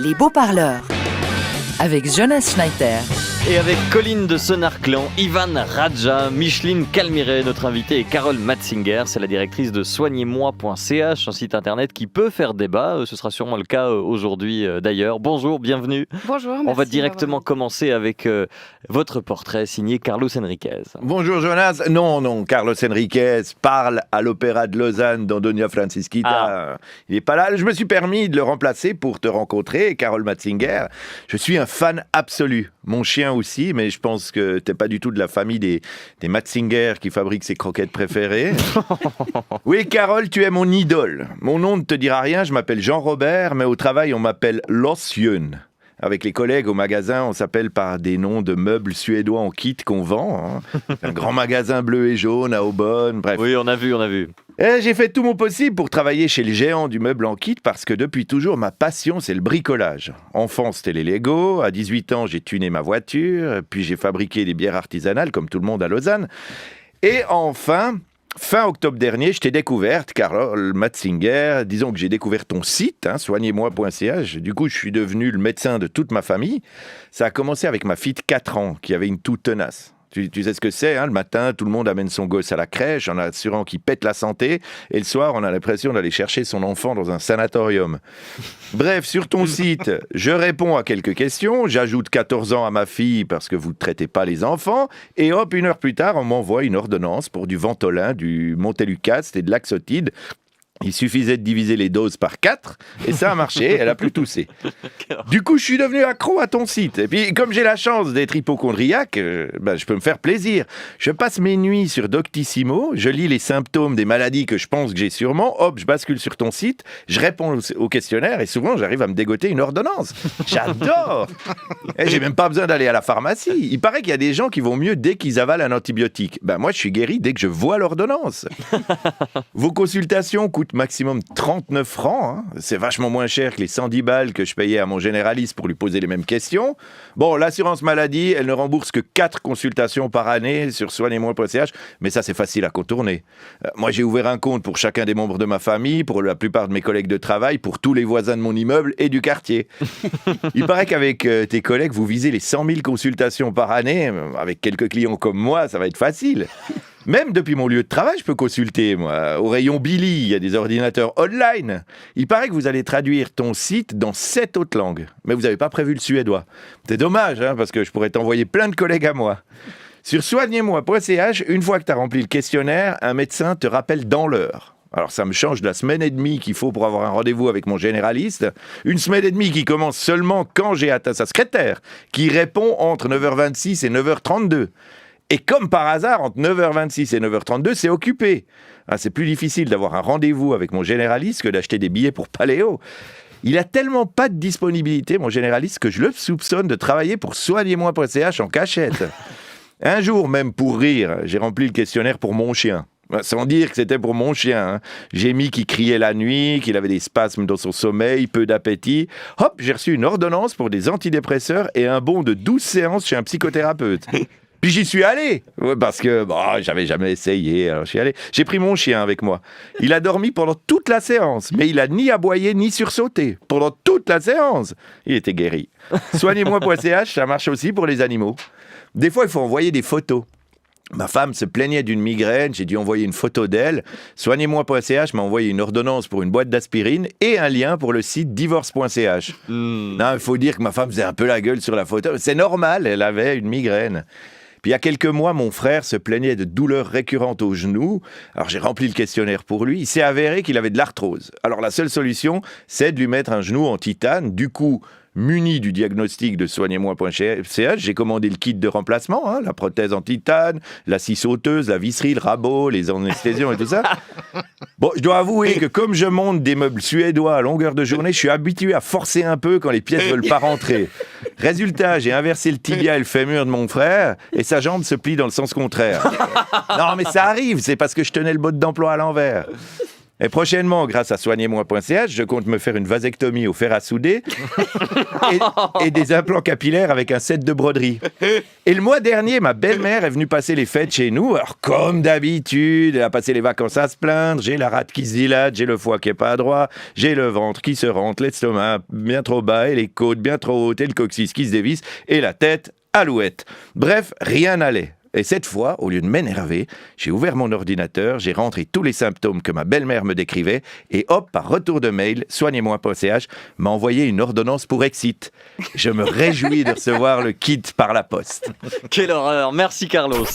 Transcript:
Les beaux parleurs. Avec Jonas Schneider. Et avec Colline de Sonarclan, Ivan Raja, Micheline Calmiret, notre invitée, et Carole Matzinger, c'est la directrice de soignez-moi.ch, un site internet qui peut faire débat. Ce sera sûrement le cas aujourd'hui d'ailleurs. Bonjour, bienvenue. Bonjour, merci. On va directement commencer avec votre portrait signé Carlos Enriquez. Bonjour Jonas. Non, Carlos Enriquez parle à l'Opéra de Lausanne dans Doña Francisquita. Il n'est pas là. Je me suis permis de le remplacer pour te rencontrer, Carole Matzinger. Je suis un fan absolu. Mon chien aussi, mais je pense que t'es pas du tout de la famille des Matzinger qui fabriquent ses croquettes préférées. Oui, Carole, tu es mon idole. Mon nom ne te dira rien, je m'appelle Jean-Robert, mais au travail, on m'appelle Los Jön. Avec les collègues au magasin, on s'appelle par des noms de meubles suédois en kit qu'on vend. Un grand magasin bleu et jaune à Aubonne, bref. Oui, on a vu. Et j'ai fait tout mon possible pour travailler chez les géants du meuble en kit parce que depuis toujours, ma passion, c'est le bricolage. Enfant, c'était les Lego. À 18 ans, j'ai tuné ma voiture. Puis j'ai fabriqué des bières artisanales, comme tout le monde à Lausanne. Et enfin, fin octobre dernier, je t'ai découverte, Carole Matzinger. Disons que j'ai découvert ton site, soignez-moi.ch. Du coup, je suis devenu le médecin de toute ma famille. Ça a commencé avec ma fille de 4 ans, qui avait une toux tenace. Tu sais ce que c'est, le matin, tout le monde amène son gosse à la crèche en assurant qu'il pète la santé. Et le soir, on a l'impression d'aller chercher son enfant dans un sanatorium. Bref, sur ton site, je réponds à quelques questions. J'ajoute 14 ans à ma fille parce que vous ne traitez pas les enfants. Et hop, 1 heure plus tard, on m'envoie une ordonnance pour du Ventolin, du Montelukast et de l'Axotide. Il suffisait de diviser les doses par 4 et ça a marché, elle a plus toussé. Du coup, je suis devenu accro à ton site. Et puis, comme j'ai la chance d'être hypocondriaque, je peux me faire plaisir. Je passe mes nuits sur Doctissimo, je lis les symptômes des maladies que je pense que j'ai sûrement, hop, je bascule sur ton site, je réponds au questionnaire et souvent, j'arrive à me dégoter une ordonnance. J'adore. Et j'ai même pas besoin d'aller à la pharmacie. Il paraît qu'il y a des gens qui vont mieux dès qu'ils avalent un antibiotique. Moi, je suis guéri dès que je vois l'ordonnance. Vos consultations coûtent maximum 39 francs. C'est vachement moins cher que les 110 balles que je payais à mon généraliste pour lui poser les mêmes questions. Bon, l'assurance maladie, elle ne rembourse que 4 consultations par année sur soignez-moi.ch, mais ça, c'est facile à contourner. Moi, j'ai ouvert un compte pour chacun des membres de ma famille, pour la plupart de mes collègues de travail, pour tous les voisins de mon immeuble et du quartier. Il paraît qu'avec tes collègues, vous visez les 100 000 consultations par année. Avec quelques clients comme moi, ça va être facile. Même depuis mon lieu de travail, je peux consulter, moi. Au rayon Billy, il y a des ordinateurs online. Il paraît que vous allez traduire ton site dans 7 autres langues. Mais vous n'avez pas prévu le suédois. C'est dommage, parce que je pourrais t'envoyer plein de collègues à moi. Sur soignez-moi.ch, une fois que tu as rempli le questionnaire, un médecin te rappelle dans l'heure. Alors ça me change de la semaine et demie qu'il faut pour avoir un rendez-vous avec mon généraliste. Une semaine et demie qui commence seulement quand j'ai atteint sa secrétaire, qui répond entre 9h26 et 9h32. Et comme par hasard, entre 9h26 et 9h32, c'est occupé. C'est plus difficile d'avoir un rendez-vous avec mon généraliste que d'acheter des billets pour Paléo. Il a tellement pas de disponibilité, mon généraliste, que je le soupçonne de travailler pour soignez-moi.ch en cachette. Un jour, même pour rire, j'ai rempli le questionnaire pour mon chien. Sans dire que c'était pour mon chien. J'ai mis qu'il criait la nuit, qu'il avait des spasmes dans son sommeil, peu d'appétit. Hop, j'ai reçu une ordonnance pour des antidépresseurs et un bon de 12 séances chez un psychothérapeute. Puis j'y suis allé, parce que j'avais jamais essayé, alors j'y suis allé. J'ai pris mon chien avec moi. Il a dormi pendant toute la séance, mais il a ni aboyé ni sursauté. Pendant toute la séance. Il était guéri. Soignez-moi.ch, ça marche aussi pour les animaux. Des fois, il faut envoyer des photos. Ma femme se plaignait d'une migraine, j'ai dû envoyer une photo d'elle. Soignez-moi.ch m'a envoyé une ordonnance pour une boîte d'aspirine et un lien pour le site divorce.ch. Non, il faut dire que ma femme faisait un peu la gueule sur la photo. C'est normal, elle avait une migraine. Puis il y a quelques mois, mon frère se plaignait de douleurs récurrentes au genou. Alors j'ai rempli le questionnaire pour lui. Il s'est avéré qu'il avait de l'arthrose. Alors la seule solution, c'est de lui mettre un genou en titane. Du coup, muni du diagnostic de soignez-moi.ch, j'ai commandé le kit de remplacement, la prothèse en titane, la scie sauteuse, la visserie, le rabot, les anesthésions et tout ça. Bon, je dois avouer que comme je monte des meubles suédois à longueur de journée, je suis habitué à forcer un peu quand les pièces veulent pas rentrer. Résultat, j'ai inversé le tibia et le fémur de mon frère et sa jambe se plie dans le sens contraire. Non, mais ça arrive, c'est parce que je tenais le mode d'emploi à l'envers. Et prochainement, grâce à soignez-moi.ch, je compte me faire une vasectomie au fer à souder et des implants capillaires avec un set de broderie. Et le mois dernier, ma belle-mère est venue passer les fêtes chez nous. Alors, comme d'habitude, elle a passé les vacances à se plaindre. J'ai la rate qui se dilate, j'ai le foie qui est pas droit, j'ai le ventre qui se rentre, l'estomac bien trop bas et les côtes bien trop hautes et le coccyx qui se dévisse et la tête alouette. Bref, rien n'allait. Et cette fois, au lieu de m'énerver, j'ai ouvert mon ordinateur, j'ai rentré tous les symptômes que ma belle-mère me décrivait et hop, par retour de mail, soignez-moi.ch m'a envoyé une ordonnance pour Exit. Je me réjouis de recevoir le kit par la poste. Quelle horreur. Merci Carlos.